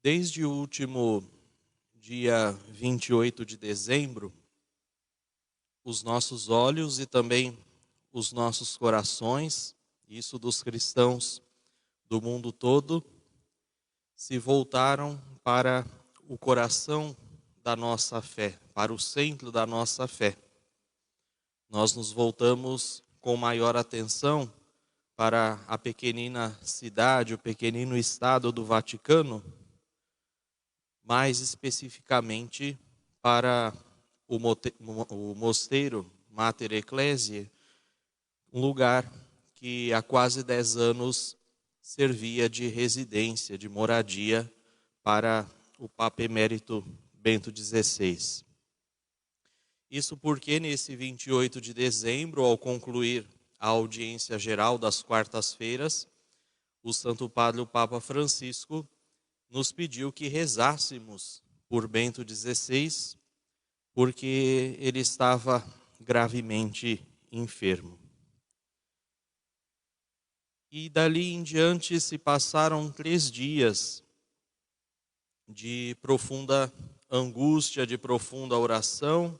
Desde o último dia 28 de dezembro, os nossos olhos e também os nossos corações, isso dos cristãos do mundo todo, se voltaram para o coração da nossa fé, para o centro da nossa fé. Nós nos voltamos com maior atenção para a pequenina cidade, o pequenino estado do Vaticano, mais especificamente para o mosteiro Mater Ecclesiae, um lugar que há quase 10 anos servia de residência, de moradia para o Papa Emérito Bento XVI. Isso porque nesse 28 de dezembro, ao concluir a audiência geral das quartas-feiras, o Santo Padre, o Papa Francisco, nos pediu que rezássemos por Bento XVI, porque ele estava gravemente enfermo. E dali em diante se passaram 3 dias de profunda angústia, de profunda oração,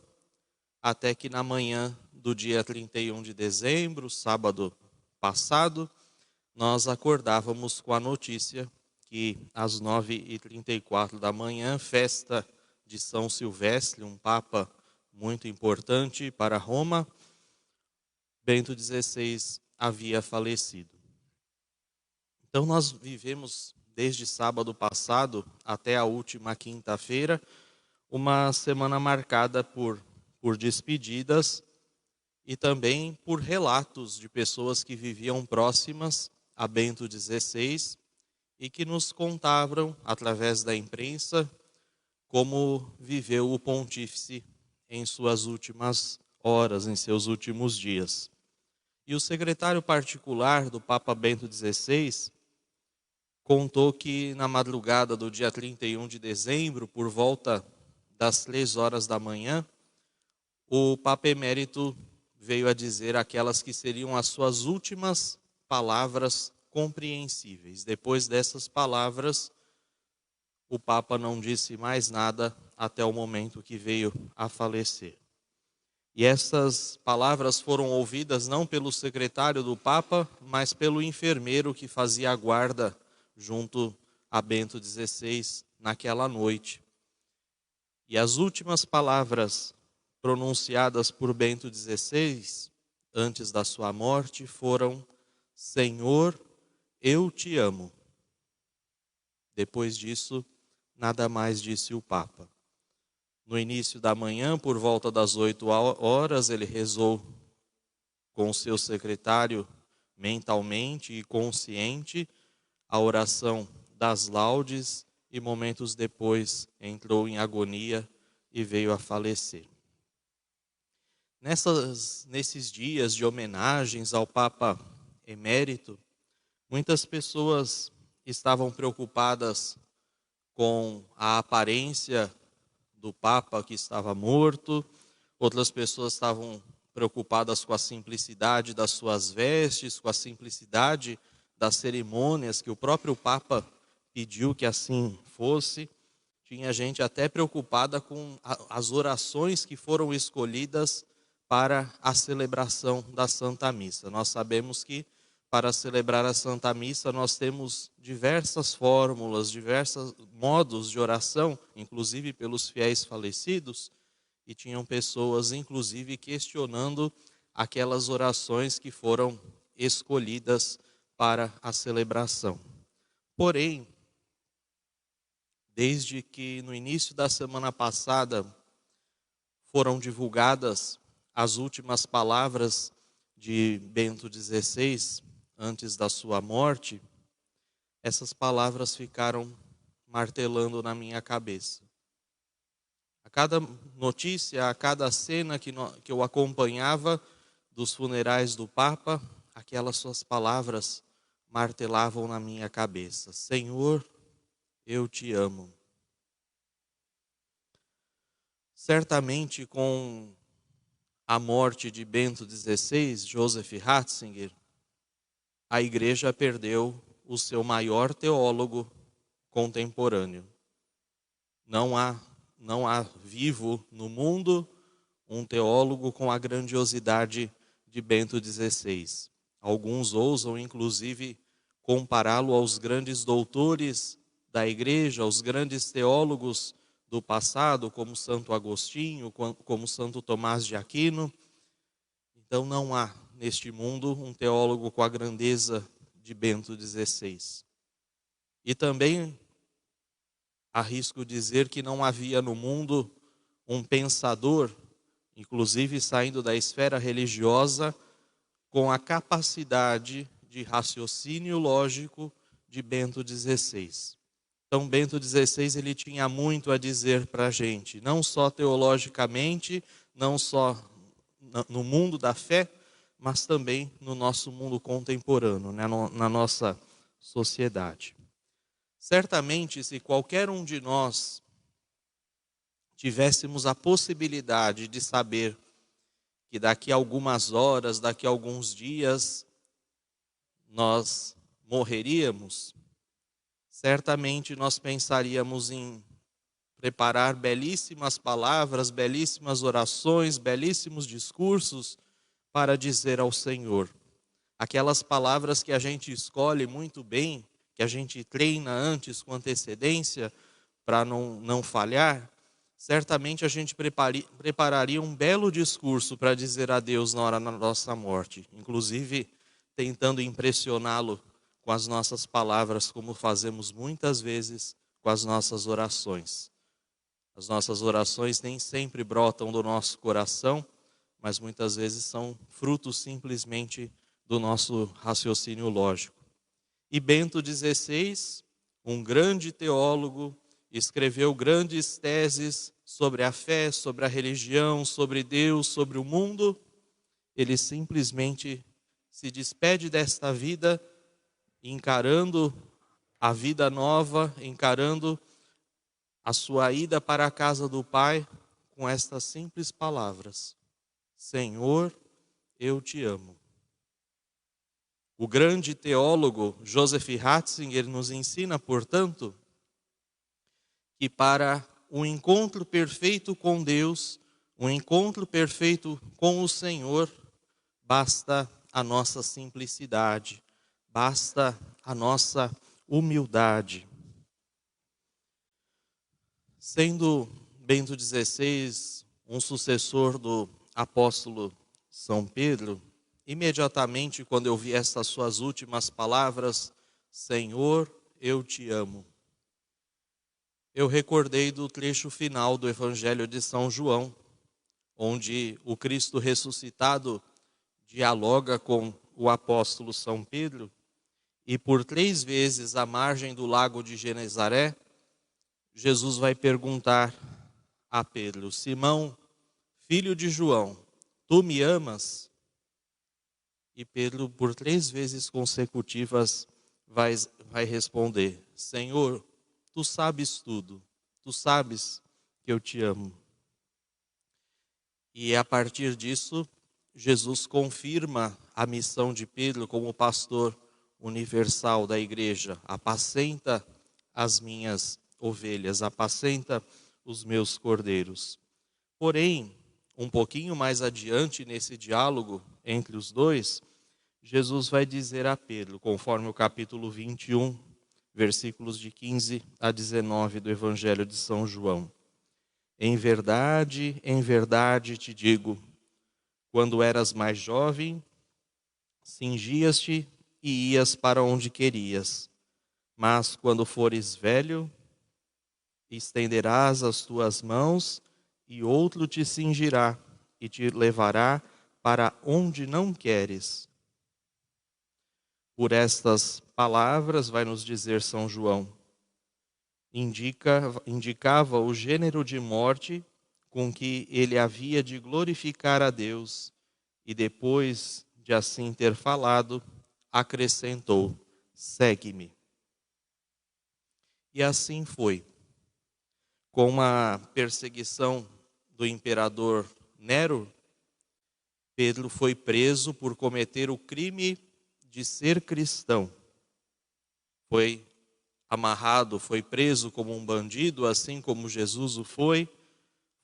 até que na manhã do dia 31 de dezembro, sábado passado, nós acordávamos com a notícia que às 9h34 da manhã, festa de São Silvestre, um papa muito importante para Roma, Bento XVI havia falecido. Então nós vivemos desde sábado passado até a última quinta-feira uma semana marcada por despedidas e também por relatos de pessoas que viviam próximas a Bento XVI e que nos contavam, através da imprensa, como viveu o pontífice em suas últimas horas, em seus últimos dias. E o secretário particular do Papa Bento XVI contou que na madrugada do dia 31 de dezembro, por volta das 3 horas da manhã, o Papa Emérito veio a dizer aquelas que seriam as suas últimas palavras compreensíveis. Depois dessas palavras, o Papa não disse mais nada até o momento que veio a falecer. E essas palavras foram ouvidas não pelo secretário do Papa, mas pelo enfermeiro que fazia a guarda junto a Bento XVI naquela noite. E as últimas palavras pronunciadas por Bento XVI, antes da sua morte, foram: Senhor, eu te amo. Depois disso, nada mais disse o Papa. No início da manhã, por volta das 8 horas, ele rezou com o seu secretário mentalmente e consciente a oração das laudes e momentos depois entrou em agonia e veio a falecer. Nesses dias de homenagens ao Papa Emérito, muitas pessoas estavam preocupadas com a aparência do Papa que estava morto, outras pessoas estavam preocupadas com a simplicidade das suas vestes, com a simplicidade das cerimônias que o próprio Papa pediu que assim fosse. Tinha gente até preocupada com as orações que foram escolhidas para a celebração da Santa Missa. Nós sabemos que para celebrar a Santa Missa nós temos diversas fórmulas, diversos modos de oração, inclusive pelos fiéis falecidos, e tinham pessoas inclusive questionando aquelas orações que foram escolhidas para a celebração. Porém, desde que no início da semana passada foram divulgadas as últimas palavras de Bento XVI, antes da sua morte, essas palavras ficaram martelando na minha cabeça. A cada notícia, a cada cena que eu acompanhava dos funerais do Papa, aquelas suas palavras martelavam na minha cabeça. Senhor, eu te amo. Certamente com a morte de Bento XVI, Joseph Ratzinger, a igreja perdeu o seu maior teólogo contemporâneo. não há vivo no mundo um teólogo com a grandiosidade de Bento XVI. Alguns ousam, inclusive, compará-lo aos grandes doutores da igreja, aos grandes teólogos do passado, como Santo Agostinho, como Santo Tomás de Aquino. Então não há neste mundo um teólogo com a grandeza de Bento XVI. E também arrisco dizer que não havia no mundo um pensador, inclusive saindo da esfera religiosa, com a capacidade de raciocínio lógico de Bento XVI. Então Bento XVI ele tinha muito a dizer para a gente, não só teologicamente, não só no mundo da fé, mas também no nosso mundo contemporâneo, né, na nossa sociedade. Certamente, se qualquer um de nós tivéssemos a possibilidade de saber que daqui a algumas horas, daqui a alguns dias, nós morreríamos, certamente nós pensaríamos em preparar belíssimas palavras, belíssimas orações, belíssimos discursos para dizer ao Senhor. Aquelas palavras que a gente escolhe muito bem, que a gente treina antes com antecedência para não falhar, certamente a gente prepararia um belo discurso para dizer a Deus na hora da nossa morte, inclusive tentando impressioná-lo com as nossas palavras, como fazemos muitas vezes com as nossas orações. As nossas orações nem sempre brotam do nosso coração, mas muitas vezes são frutos simplesmente do nosso raciocínio lógico. E Bento XVI, um grande teólogo, escreveu grandes teses sobre a fé, sobre a religião, sobre Deus, sobre o mundo. Ele simplesmente se despede desta vida, encarando a vida nova, encarando a sua ida para a casa do Pai, com estas simples palavras: Senhor, eu te amo. O grande teólogo Joseph Ratzinger nos ensina, portanto, que para um encontro perfeito com Deus, um encontro perfeito com o Senhor, basta a nossa simplicidade, basta a nossa humildade. Sendo Bento XVI um sucessor do apóstolo São Pedro, imediatamente quando eu vi estas suas últimas palavras, Senhor, eu te amo, eu recordei do trecho final do Evangelho de São João, onde o Cristo ressuscitado dialoga com o apóstolo São Pedro, e por 3 vezes à margem do lago de Genezaré, Jesus vai perguntar a Pedro: Simão, filho de João, tu me amas? E Pedro, por 3 vezes consecutivas, vai responder: Senhor, tu sabes tudo, tu sabes que eu te amo. E a partir disso, Jesus confirma a missão de Pedro como pastor universal da igreja: apacenta as minhas ovelhas, apacenta os meus cordeiros. Porém, um pouquinho mais adiante nesse diálogo entre os dois, Jesus vai dizer a Pedro, conforme o capítulo 21, versículos de 15 a 19 do Evangelho de São João: em verdade te digo, quando eras mais jovem, cingias-te e ias para onde querias, mas quando fores velho, estenderás as tuas mãos e outro te cingirá e te levará para onde não queres. Por estas palavras, vai nos dizer São João, indicava o gênero de morte com que ele havia de glorificar a Deus, e depois de assim ter falado, acrescentou: segue-me. E assim foi. Com uma perseguição do imperador Nero, Pedro foi preso por cometer o crime de ser cristão. Foi amarrado, foi preso como um bandido, assim como Jesus o foi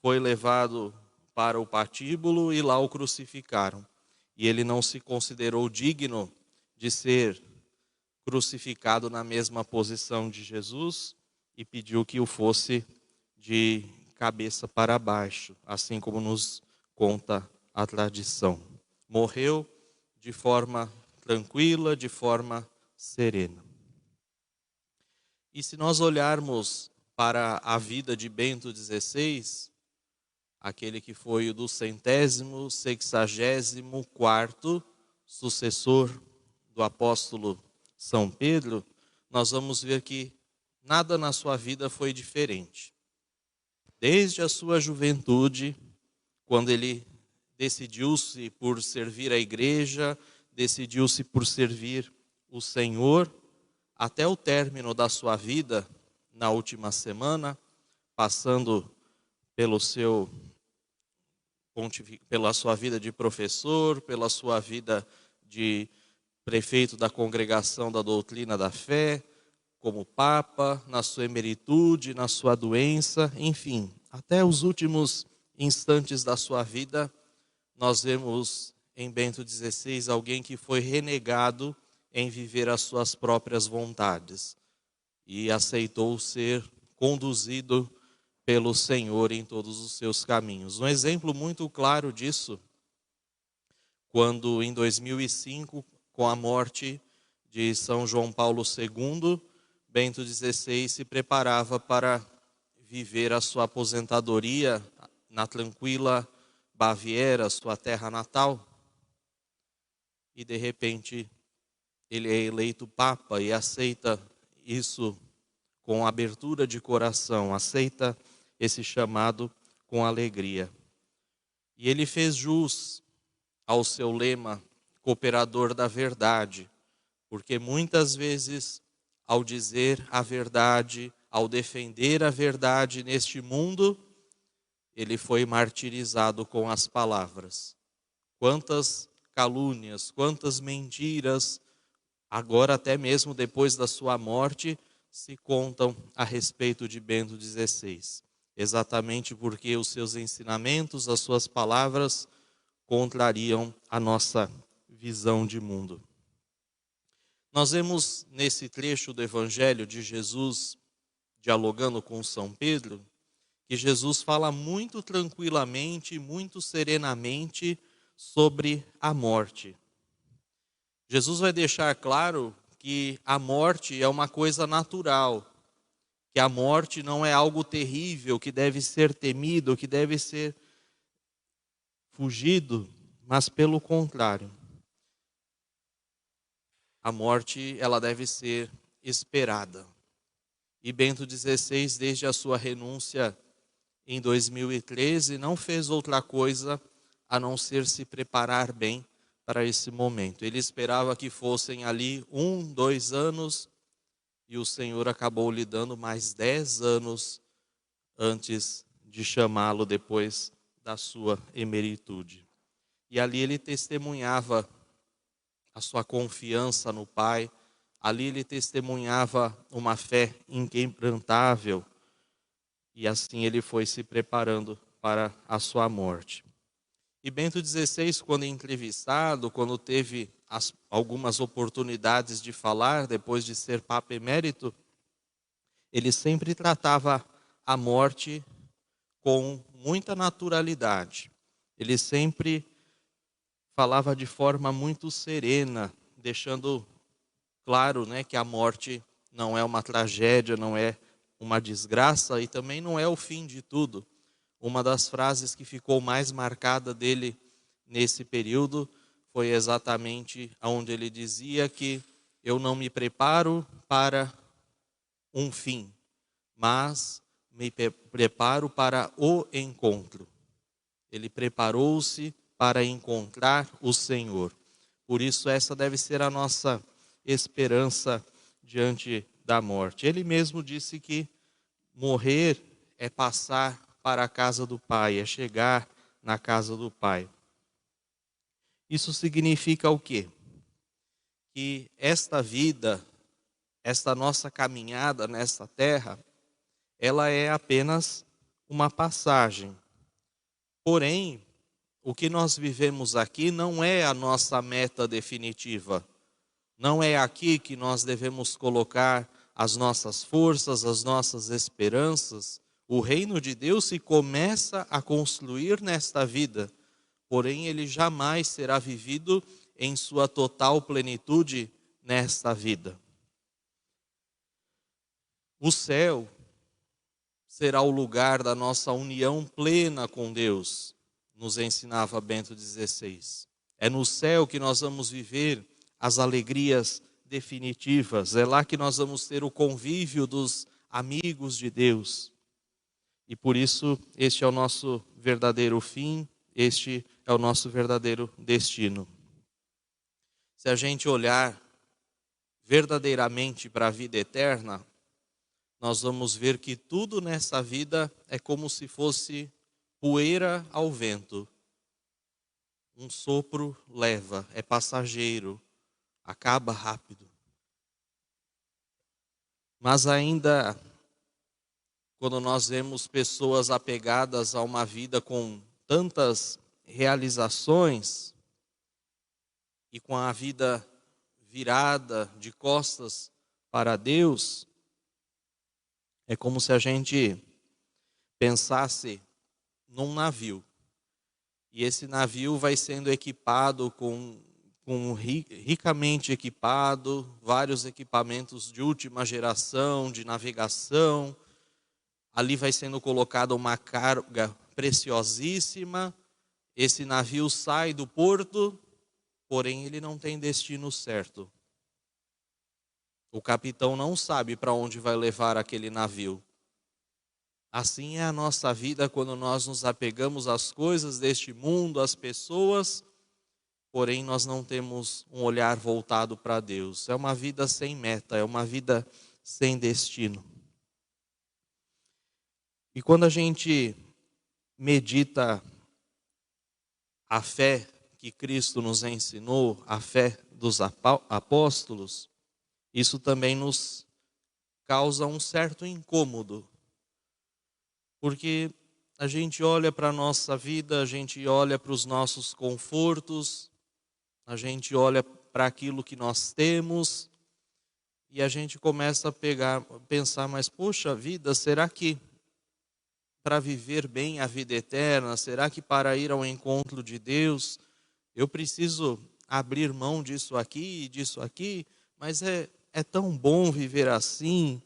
levado para o patíbulo e lá o crucificaram. E ele não se considerou digno de ser crucificado na mesma posição de Jesus e pediu que o fosse de cabeça para baixo, assim como nos conta a tradição. Morreu de forma tranquila, de forma serena. E se nós olharmos para a vida de Bento XVI, aquele que foi o do 164º sucessor do apóstolo São Pedro, nós vamos ver que nada na sua vida foi diferente. Desde a sua juventude, quando ele decidiu-se por servir a igreja, decidiu-se por servir o Senhor, até o término da sua vida, na última semana, passando pela sua vida de professor, pela sua vida de prefeito da Congregação da Doutrina da Fé, como Papa, na sua emeritude, na sua doença, enfim, até os últimos instantes da sua vida, nós vemos em Bento XVI alguém que foi renegado em viver as suas próprias vontades e aceitou ser conduzido pelo Senhor em todos os seus caminhos. Um exemplo muito claro disso, quando em 2005, com a morte de São João Paulo II, Bento XVI se preparava para viver a sua aposentadoria na tranquila Baviera, sua terra natal, e de repente ele é eleito Papa e aceita isso com abertura de coração, aceita esse chamado com alegria. E ele fez jus ao seu lema, cooperador da verdade, porque muitas vezes, ao dizer a verdade, ao defender a verdade neste mundo, ele foi martirizado com as palavras. Quantas calúnias, quantas mentiras, agora até mesmo depois da sua morte, se contam a respeito de Bento XVI. Exatamente porque os seus ensinamentos, as suas palavras, contrariam a nossa visão de mundo. Nós vemos nesse trecho do Evangelho de Jesus, dialogando com São Pedro, que Jesus fala muito tranquilamente, muito serenamente sobre a morte. Jesus vai deixar claro que a morte é uma coisa natural, que a morte não é algo terrível, que deve ser temido, que deve ser fugido, mas pelo contrário. A morte, ela deve ser esperada. E Bento XVI, desde a sua renúncia em 2013, não fez outra coisa a não ser se preparar bem para esse momento. Ele esperava que fossem ali 1, 2 anos, e o Senhor acabou lhe dando mais 10 anos antes de chamá-lo depois da sua emeritude. E ali ele testemunhava a sua confiança no Pai, ali ele testemunhava uma fé inquebrantável, e assim ele foi se preparando para a sua morte. E Bento XVI, quando entrevistado, quando teve algumas oportunidades de falar, depois de ser Papa Emérito, ele sempre tratava a morte com muita naturalidade. Ele sempre falava de forma muito serena, deixando claro, que a morte não é uma tragédia, não é uma desgraça e também não é o fim de tudo. Uma das frases que ficou mais marcada dele nesse período foi exatamente onde ele dizia que eu não me preparo para um fim, mas me preparo para o encontro. Ele preparou-se para encontrar o Senhor. Por isso essa deve ser a nossa esperança diante da morte. Ele mesmo disse que morrer é passar para a casa do Pai, é chegar na casa do Pai. Isso significa o quê? Que esta vida esta nossa caminhada nesta terra, ela é apenas uma passagem. Porém, o que nós vivemos aqui não é a nossa meta definitiva. Não é aqui que nós devemos colocar as nossas forças, as nossas esperanças. O reino de Deus se começa a construir nesta vida, porém ele jamais será vivido em sua total plenitude nesta vida. O céu será o lugar da nossa união plena com Deus, nos ensinava Bento XVI. É no céu que nós vamos viver as alegrias definitivas, é lá que nós vamos ter o convívio dos amigos de Deus. E por isso, este é o nosso verdadeiro fim, este é o nosso verdadeiro destino. Se a gente olhar verdadeiramente para a vida eterna, nós vamos ver que tudo nessa vida é como se fosse poeira ao vento. Um sopro leva, é passageiro, acaba rápido. Mas ainda, quando nós vemos pessoas apegadas a uma vida com tantas realizações e com a vida virada de costas para Deus, é como se a gente pensasse num navio. E esse navio vai sendo equipado ricamente equipado, vários equipamentos de última geração, de navegação. Ali vai sendo colocada uma carga preciosíssima. Esse navio sai do porto, porém ele não tem destino certo. O capitão não sabe para onde vai levar aquele navio. Assim é a nossa vida quando nós nos apegamos às coisas deste mundo, às pessoas, porém nós não temos um olhar voltado para Deus. É uma vida sem meta, é uma vida sem destino. E quando a gente medita a fé que Cristo nos ensinou, a fé dos apóstolos, isso também nos causa um certo incômodo. Porque a gente olha para a nossa vida, a gente olha para os nossos confortos, a gente olha para aquilo que nós temos e a gente começa a pensar, mas poxa vida, será que para viver bem a vida eterna, será que para ir ao encontro de Deus, eu preciso abrir mão disso aqui e disso aqui? Mas é tão bom viver assim,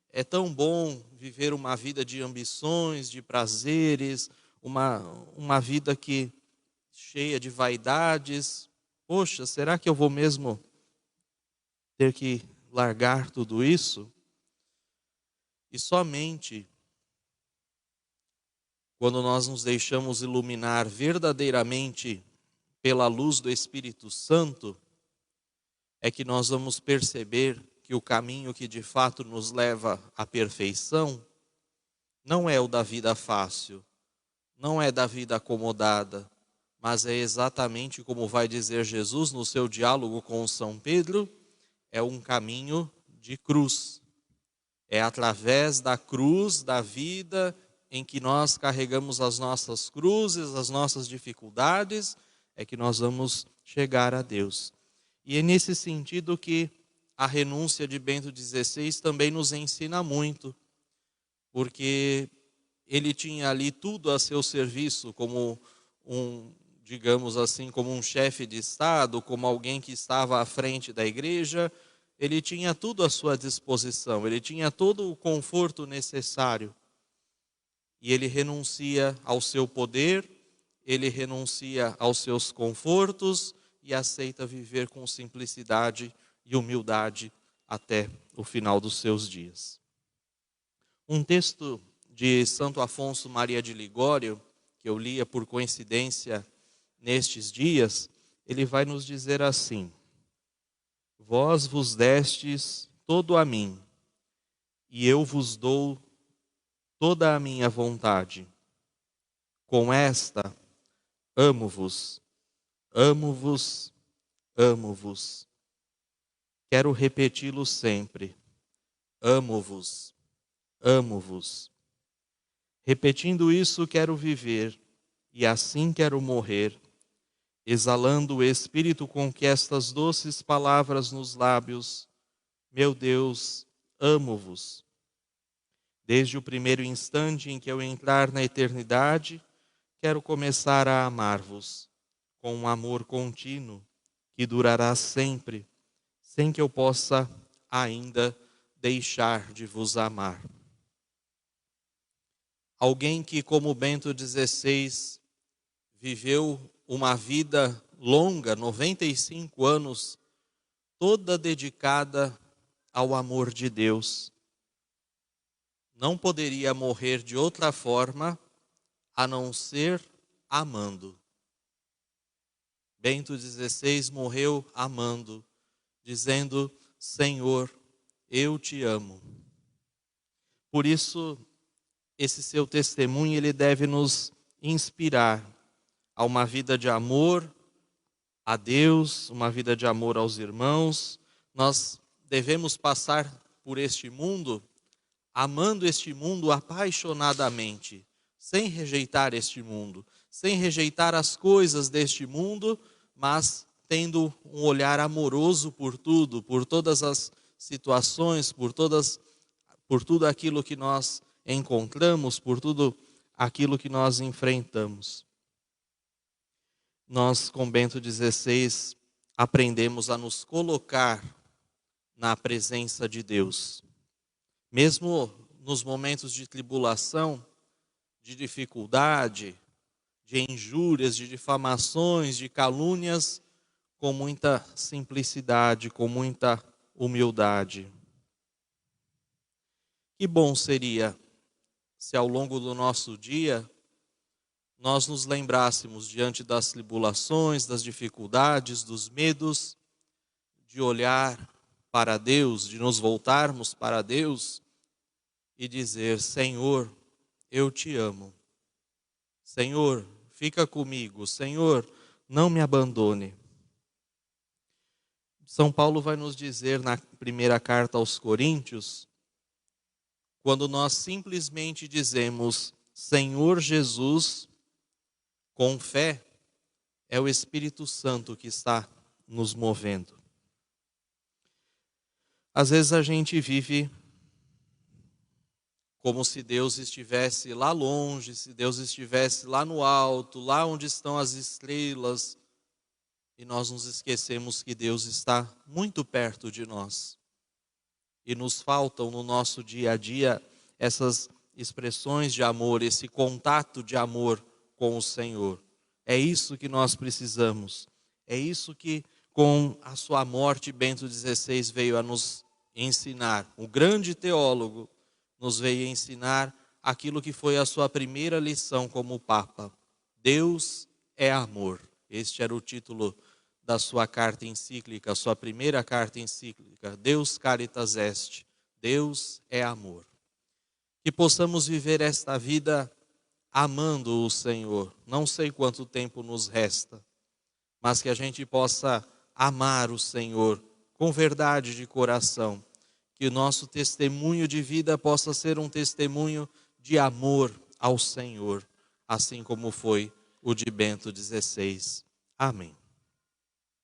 é tão bom viver uma vida de ambições, de prazeres, uma vida cheia de vaidades. Poxa, será que eu vou mesmo ter que largar tudo isso? E somente quando nós nos deixamos iluminar verdadeiramente pela luz do Espírito Santo, é que nós vamos perceber que o caminho que de fato nos leva à perfeição não é o da vida fácil, não é da vida acomodada, mas é exatamente como vai dizer Jesus no seu diálogo com São Pedro, é um caminho de cruz. É através da cruz, da vida, em que nós carregamos as nossas cruzes, as nossas dificuldades, é que nós vamos chegar a Deus. E é nesse sentido que a renúncia de Bento XVI também nos ensina muito, porque ele tinha ali tudo a seu serviço, como digamos assim, como um chefe de Estado, como alguém que estava à frente da igreja. Ele tinha tudo à sua disposição, ele tinha todo o conforto necessário. E ele renuncia ao seu poder, ele renuncia aos seus confortos e aceita viver com simplicidade e humildade até o final dos seus dias. Um texto de Santo Afonso Maria de Ligório, que eu lia por coincidência nestes dias, ele vai nos dizer assim: vós vos destes todo a mim, e eu vos dou toda a minha vontade. Com esta, amo-vos, amo-vos, amo-vos. Quero repeti-lo sempre. amo-vos, amo-vos. Repetindo isso, quero viver, e assim quero morrer, exalando o Espírito com que estas doces palavras nos lábios, meu Deus, amo-vos. Desde o primeiro instante em que eu entrar na eternidade, quero começar a amar-vos, com um amor contínuo, que durará sempre, sem que eu possa ainda deixar de vos amar. Alguém que, como Bento XVI, viveu uma vida longa, 95 anos, toda dedicada ao amor de Deus, não poderia morrer de outra forma a não ser amando. Bento XVI morreu amando, dizendo: Senhor, eu te amo. Por isso, esse seu testemunho ele deve nos inspirar a uma vida de amor a Deus, uma vida de amor aos irmãos. Nós devemos passar por este mundo amando este mundo apaixonadamente, sem rejeitar este mundo, sem rejeitar as coisas deste mundo, mas tendo um olhar amoroso por tudo, por todas as situações, por tudo aquilo que nós encontramos, por tudo aquilo que nós enfrentamos. Nós, com Bento XVI, aprendemos a nos colocar na presença de Deus. Mesmo nos momentos de tribulação, de dificuldade, de injúrias, de difamações, de calúnias, com muita simplicidade, com muita humildade. Que bom seria se ao longo do nosso dia nós nos lembrássemos, diante das tribulações, das dificuldades, dos medos, de olhar para Deus, de nos voltarmos para Deus e dizer: Senhor, eu te amo. Senhor, fica comigo. Senhor, não me abandone. São Paulo vai nos dizer na primeira carta aos Coríntios, quando nós simplesmente dizemos Senhor Jesus, com fé, é o Espírito Santo que está nos movendo. Às vezes a gente vive como se Deus estivesse lá longe, se Deus estivesse lá no alto, lá onde estão as estrelas, e nós nos esquecemos que Deus está muito perto de nós. E nos faltam no nosso dia a dia essas expressões de amor, esse contato de amor com o Senhor. É isso que nós precisamos. É isso que, com a sua morte, Bento XVI veio a nos ensinar. O grande teólogo nos veio ensinar aquilo que foi a sua primeira lição como Papa. Deus é amor. Este era o título da sua carta encíclica, sua primeira carta encíclica. Deus Caritas Est. Deus é amor. Que possamos viver esta vida amando o Senhor. Não sei quanto tempo nos resta, mas que a gente possa amar o Senhor com verdade de coração. Que o nosso testemunho de vida possa ser um testemunho de amor ao Senhor, assim como foi o de Bento XVI. Amém.